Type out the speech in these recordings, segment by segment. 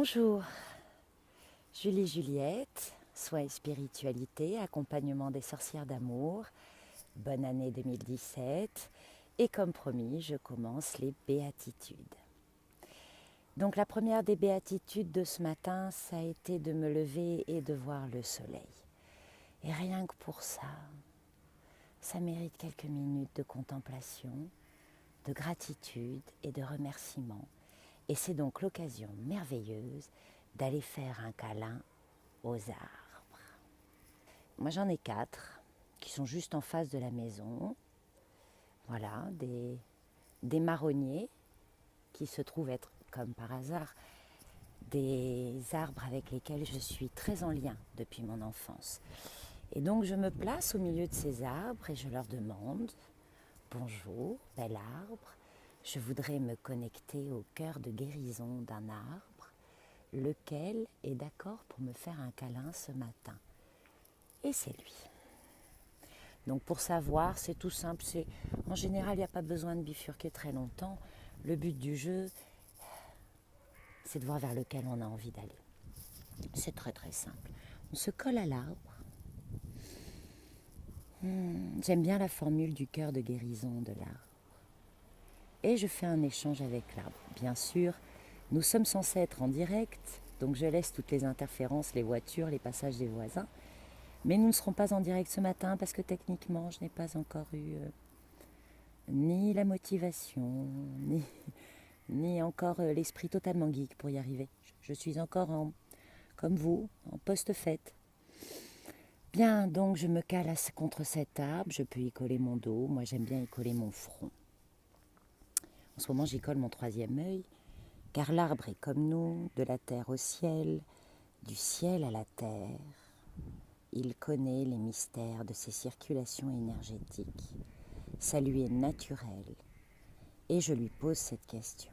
Bonjour, Julie Juliette, soins et spiritualité, accompagnement des sorcières d'amour, bonne année 2017 et comme promis, je commence les béatitudes. Donc la première des béatitudes de ce matin, ça a été de me lever et de voir le soleil. Et rien que pour ça, ça mérite quelques minutes de contemplation, de gratitude et de remerciement. Et c'est donc l'occasion merveilleuse d'aller faire un câlin aux arbres. Moi j'en ai 4 qui sont juste en face de la maison. Voilà, des marronniers qui se trouvent être, comme par hasard, des arbres avec lesquels je suis très en lien depuis mon enfance. Et donc je me place au milieu de ces arbres et je leur demande « Bonjour, bel arbre, je voudrais me connecter au cœur de guérison d'un arbre, lequel est d'accord pour me faire un câlin ce matin ?» Et c'est lui. Donc pour savoir, c'est tout simple. En général, il n'y a pas besoin de bifurquer très longtemps. Le but du jeu, c'est de voir vers lequel on a envie d'aller. C'est très très simple. On se colle à l'arbre. J'aime bien la formule du cœur de guérison de l'arbre. Et je fais un échange avec l'arbre. Bien sûr, nous sommes censés être en direct, donc je laisse toutes les interférences, les voitures, les passages des voisins. Mais nous ne serons pas en direct ce matin parce que techniquement, je n'ai pas encore eu ni la motivation, ni encore l'esprit totalement geek pour y arriver. Je suis encore, comme vous, en post-fête. Bien, donc je me cale contre cet arbre, je peux y coller mon dos, moi j'aime bien y coller mon front. En ce moment, j'y colle mon 3e œil, car l'arbre est comme nous, de la terre au ciel, du ciel à la terre. Il connaît les mystères de ces circulations énergétiques. Ça lui est naturel. Et je lui pose cette question.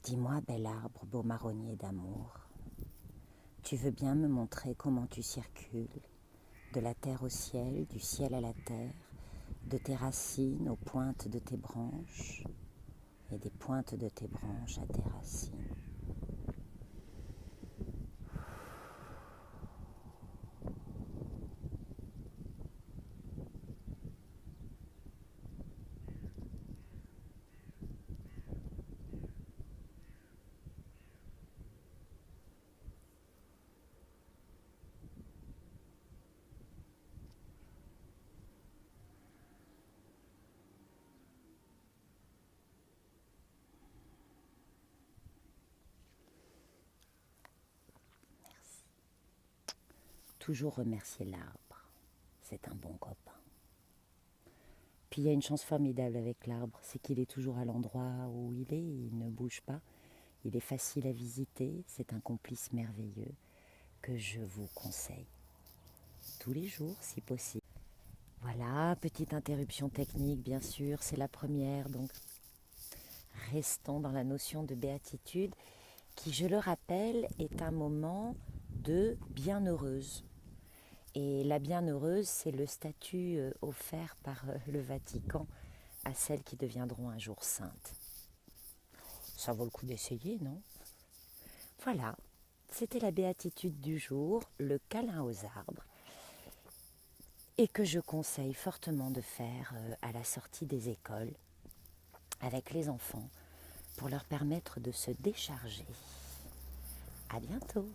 Dis-moi, bel arbre, beau marronnier d'amour, tu veux bien me montrer comment tu circules, de la terre au ciel, du ciel à la terre, de tes racines aux pointes de tes branches, et des pointes de tes branches à tes racines. Toujours remercier l'arbre, c'est un bon copain. Puis il y a une chance formidable avec l'arbre, c'est qu'il est toujours à l'endroit où il est, il ne bouge pas, il est facile à visiter, c'est un complice merveilleux que je vous conseille tous les jours si possible. Voilà, petite interruption technique bien sûr, c'est la première, donc restons dans la notion de béatitude qui, je le rappelle, est un moment de bienheureuse. Et la bienheureuse, c'est le statut offert par le Vatican à celles qui deviendront un jour saintes. Ça vaut le coup d'essayer, non? Voilà, c'était la béatitude du jour, le câlin aux arbres, et que je conseille fortement de faire à la sortie des écoles avec les enfants pour leur permettre de se décharger. À bientôt!